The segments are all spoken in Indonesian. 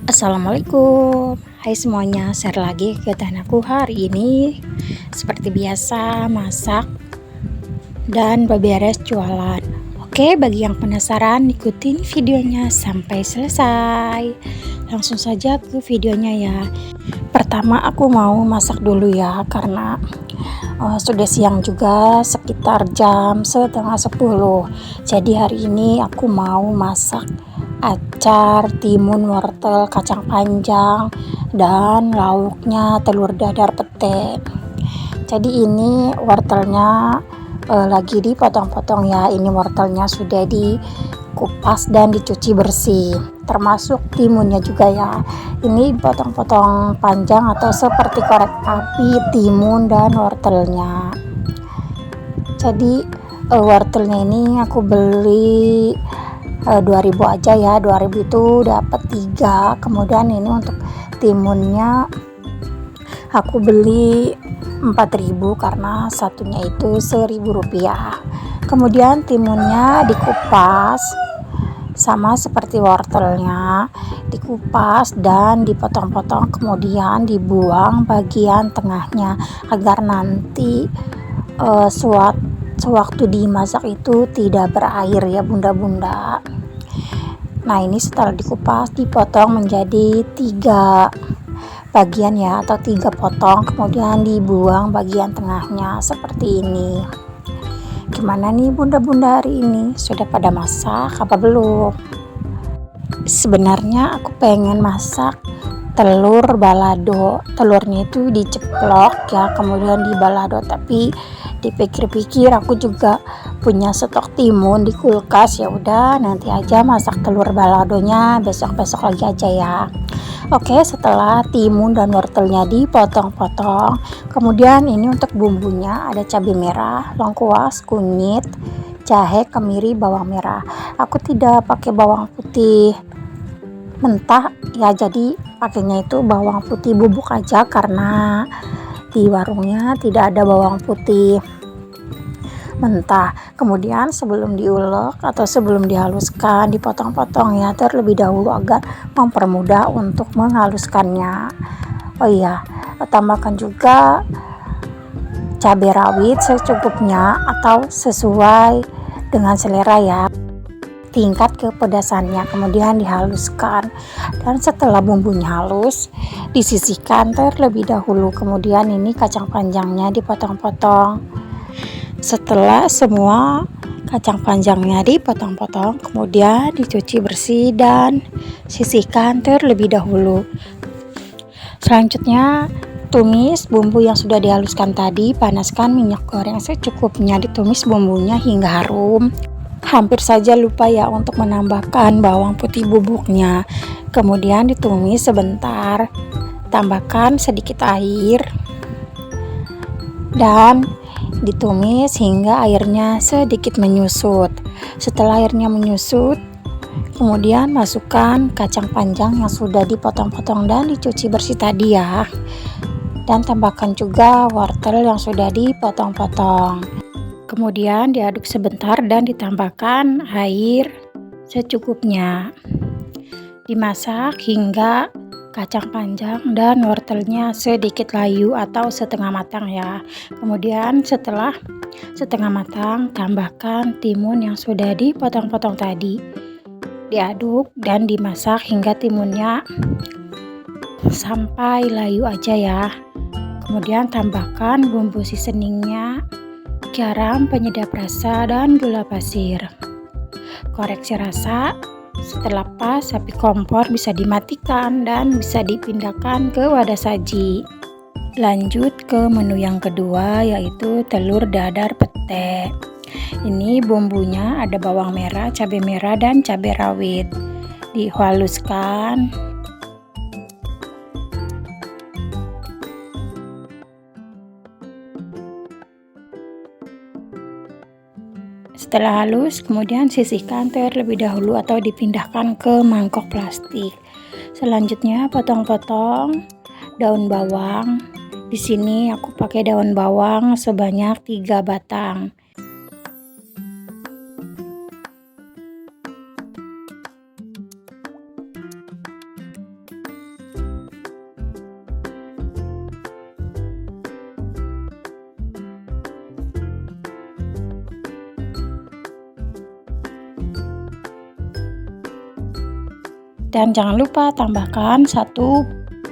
Assalamualaikum. Hai semuanya, share lagi kegiatan aku hari ini. Seperti biasa, masak dan beberes jualan. Oke, bagi yang penasaran, ikutin videonya sampai selesai. Langsung saja ke videonya ya. Pertama aku mau masak dulu ya, karena sudah siang juga, sekitar jam setengah 10. Jadi hari ini aku mau masak acar, timun, wortel, kacang panjang, dan lauknya telur dadar pete. Jadi ini wortelnya lagi dipotong-potong ya. Ini wortelnya sudah dikupas dan dicuci bersih, termasuk timunnya juga ya. Ini potong-potong panjang atau seperti korek api timun dan wortelnya. Jadi wortelnya ini aku beli 2000 aja ya. 2000 itu dapat 3. Kemudian ini untuk timunnya aku beli 4000 karena satunya itu 1000 rupiah. Kemudian timunnya dikupas sama seperti wortelnya, dikupas dan dipotong-potong, kemudian dibuang bagian tengahnya agar nanti sewaktu dimasak itu tidak berair ya bunda-bunda. Nah ini setelah dikupas dipotong menjadi 3 bagian ya, atau 3 potong, kemudian dibuang bagian tengahnya seperti ini. Gimana nih bunda-bunda hari ini, sudah pada masak apa belum? Sebenarnya aku pengen masak telur balado. Telurnya itu diceplok ya, kemudian dibalado, tapi dipikir-pikir aku juga punya stok timun di kulkas, ya udah nanti aja masak telur baladonya besok-besok lagi aja ya. Oke, setelah timun dan wortelnya dipotong-potong, kemudian ini untuk bumbunya ada cabai merah, lengkuas, kunyit, jahe, kemiri, bawang merah. Aku tidak pakai bawang putih mentah ya, jadi pakainya itu bawang putih bubuk aja karena di warungnya tidak ada bawang putih mentah. Kemudian sebelum diulek atau sebelum dihaluskan dipotong-potong ya terlebih dahulu agar mempermudah untuk menghaluskannya. Oh iya, tambahkan juga cabai rawit secukupnya atau sesuai dengan selera ya, tingkat kepedasannya. Kemudian dihaluskan, dan setelah bumbunya halus disisihkan terlebih dahulu. Kemudian ini kacang panjangnya dipotong-potong. Setelah semua kacang panjangnya dipotong-potong, kemudian dicuci bersih dan sisihkan terlebih dahulu. Selanjutnya tumis bumbu yang sudah dihaluskan tadi, panaskan minyak goreng secukupnya, ditumis bumbunya hingga harum. Hampir saja lupa ya untuk menambahkan bawang putih bubuknya. Kemudian ditumis sebentar, tambahkan sedikit air dan ditumis hingga airnya sedikit menyusut. Setelah airnya menyusut, kemudian masukkan kacang panjang yang sudah dipotong-potong dan dicuci bersih tadi ya, dan tambahkan juga wortel yang sudah dipotong-potong. Kemudian diaduk sebentar dan ditambahkan air secukupnya. Dimasak hingga kacang panjang dan wortelnya sedikit layu atau setengah matang ya. Kemudian setelah setengah matang, tambahkan timun yang sudah dipotong-potong tadi. Diaduk dan dimasak hingga timunnya sampai layu aja ya. Kemudian tambahkan bumbu seasoningnya, garam, penyedap rasa, dan gula pasir. Koreksi rasa. Setelah pas, api kompor bisa dimatikan dan bisa dipindahkan ke wadah saji. Lanjut ke menu yang kedua, yaitu telur dadar pete. Ini bumbunya ada bawang merah, cabai merah, dan cabai rawit. Dihaluskan. Setelah halus, kemudian sisihkan terlebih dahulu atau dipindahkan ke mangkok plastik. Selanjutnya potong-potong daun bawang. Di sini aku pakai daun bawang sebanyak 3 batang. Dan jangan lupa tambahkan 1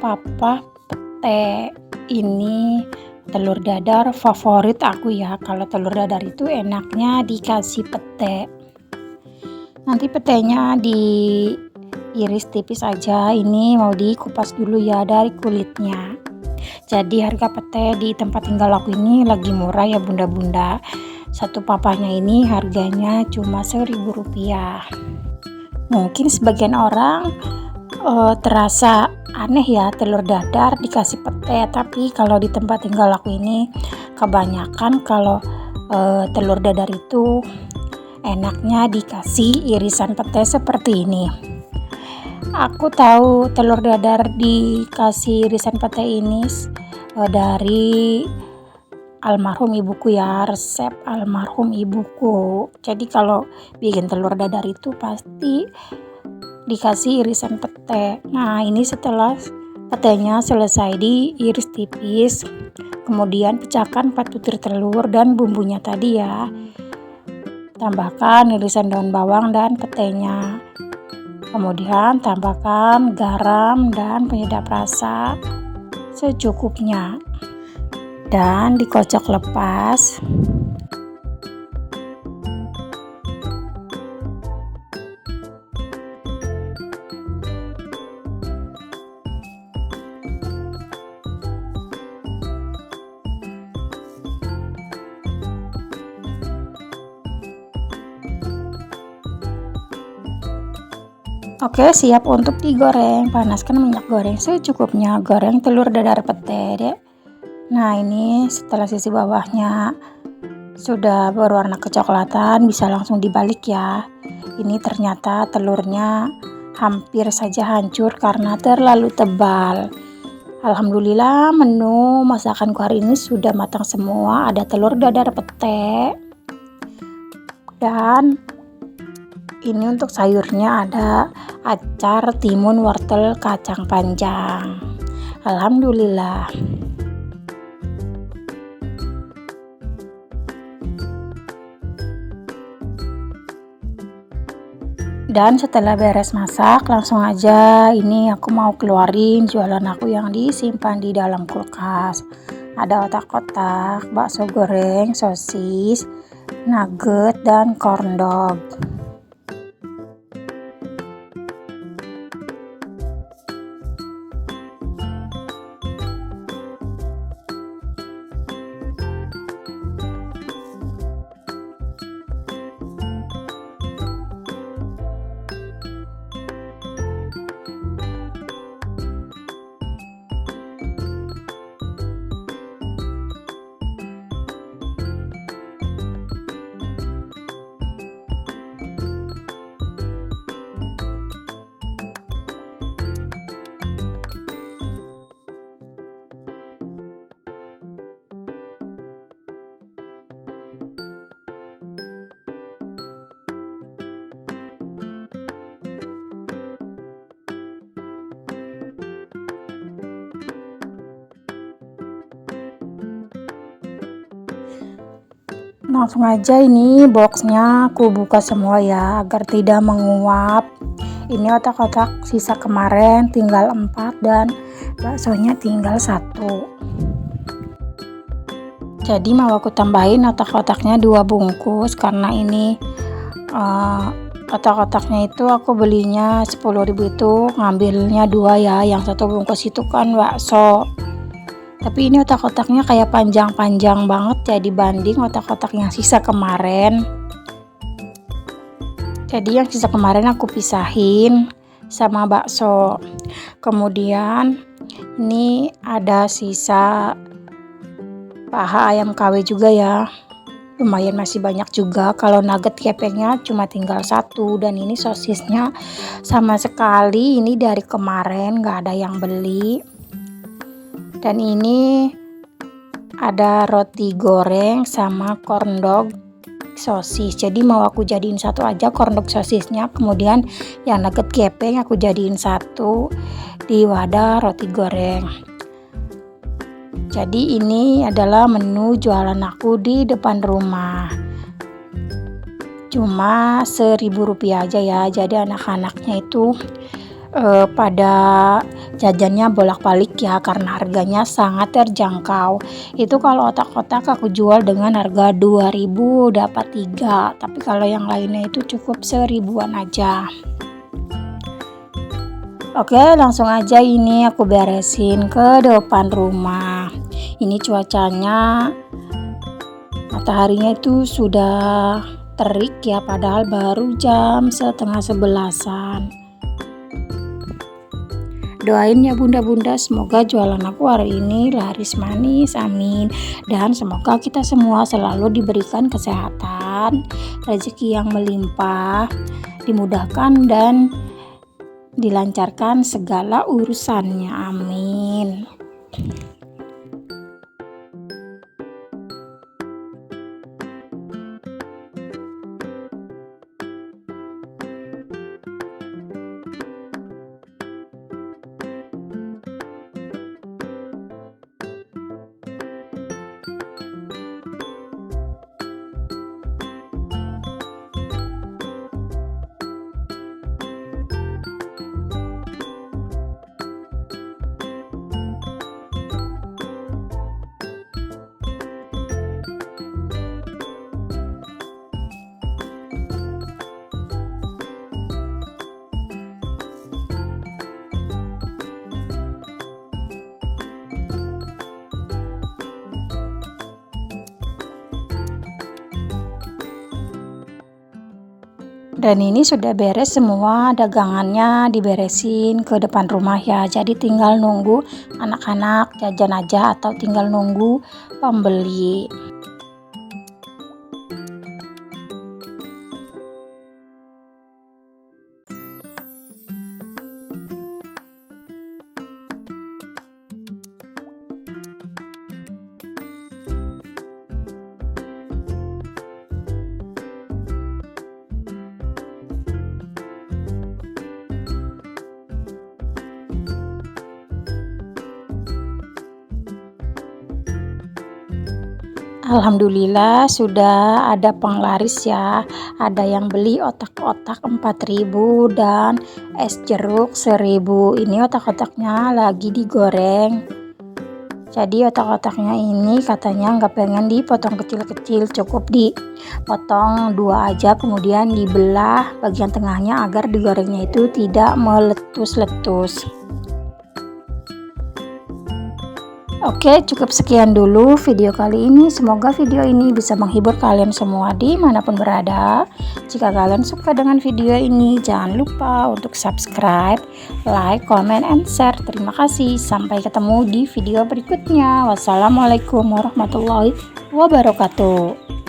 papa pete. Ini telur dadar favorit aku ya. Kalau telur dadar itu enaknya dikasih pete. Nanti petenya diiris tipis aja. Ini mau dikupas dulu ya dari kulitnya. Jadi harga pete di tempat tinggal aku ini lagi murah ya bunda-bunda. 1 papanya ini harganya cuma Rp1.000. Mungkin sebagian orang terasa aneh ya telur dadar dikasih pete, tapi kalau di tempat tinggal aku ini kebanyakan kalau telur dadar itu enaknya dikasih irisan pete seperti ini. Aku tahu telur dadar dikasih irisan pete ini dari almarhum ibuku ya, resep almarhum ibuku. Jadi kalau bikin telur dadar itu pasti dikasih irisan pete. Nah, ini setelah petenya selesai diiris tipis, kemudian pecahkan 4 butir telur dan bumbunya tadi ya. Tambahkan irisan daun bawang dan petenya. Kemudian tambahkan garam dan penyedap rasa secukupnya. Dan dikocok lepas. Oke, siap untuk digoreng. Panaskan minyak goreng secukupnya. Goreng telur dadar pete deh. Nah, ini setelah sisi bawahnya sudah berwarna kecoklatan, bisa langsung dibalik ya. Ini ternyata telurnya hampir saja hancur karena terlalu tebal. Alhamdulillah, menu masakanku hari ini sudah matang semua. Ada telur dadar pete dan ini untuk sayurnya ada acar, timun, wortel, kacang panjang. Alhamdulillah. Dan setelah beres masak, langsung aja ini aku mau keluarin jualan aku yang disimpan di dalam kulkas. Ada otak-otak, bakso goreng, sosis, nugget, dan corn dog. Langsung aja ini boxnya aku buka semua ya agar tidak menguap. Ini otak-otak sisa kemarin tinggal 4 dan baksonya tinggal 1. Jadi mau aku tambahin otak-otaknya 2 bungkus karena ini otak-otaknya itu aku belinya 10.000 itu ngambilnya 2 ya, yang 1 bungkus itu kan bakso. Tapi ini otak-otaknya kayak panjang-panjang banget ya dibanding otak-otak yang sisa kemarin. Jadi yang sisa kemarin aku pisahin sama bakso. Kemudian ini ada sisa paha ayam KW juga ya. Lumayan masih banyak juga. Kalau nugget kepengnya cuma tinggal 1 dan ini sosisnya sama sekali ini dari kemarin nggak ada yang beli. Dan ini ada roti goreng sama corn dog sosis. Jadi mau aku jadiin 1 aja corn dog sosisnya, kemudian yang nugget kepeng aku jadiin 1 di wadah roti goreng. Jadi ini adalah menu jualan aku di depan rumah. Cuma Rp1.000 aja ya. Jadi anak-anaknya itu pada jajannya bolak-balik ya, karena harganya sangat terjangkau. Itu kalau otak-otak aku jual dengan harga 2.000 dapat 3, tapi kalau yang lainnya itu cukup 1.000-an aja. Oke, langsung aja ini aku beresin ke depan rumah. Ini cuacanya, mataharinya itu sudah terik ya, padahal baru jam 10:30. Doain ya bunda-bunda, semoga jualan aku hari ini laris manis, amin. Dan semoga kita semua selalu diberikan kesehatan, rezeki yang melimpah, dimudahkan dan dilancarkan segala urusannya, amin. Dan ini sudah beres semua, dagangannya diberesin ke depan rumah ya. Jadi tinggal nunggu anak-anak jajan aja atau tinggal nunggu pembeli. Alhamdulillah sudah ada penglaris ya. Ada yang beli otak-otak 4.000 dan es jeruk 1.000. Ini otak-otaknya lagi digoreng. Jadi otak-otaknya ini katanya nggak pengen dipotong kecil-kecil, cukup dipotong 2 aja, kemudian dibelah bagian tengahnya agar digorengnya itu tidak meletus-letus. Oke, cukup sekian dulu video kali ini. Semoga video ini bisa menghibur kalian semua dimanapun berada. Jika kalian suka dengan video ini, jangan lupa untuk subscribe, like, comment, and share. Terima kasih. Sampai ketemu di video berikutnya. Wassalamualaikum warahmatullahi wabarakatuh.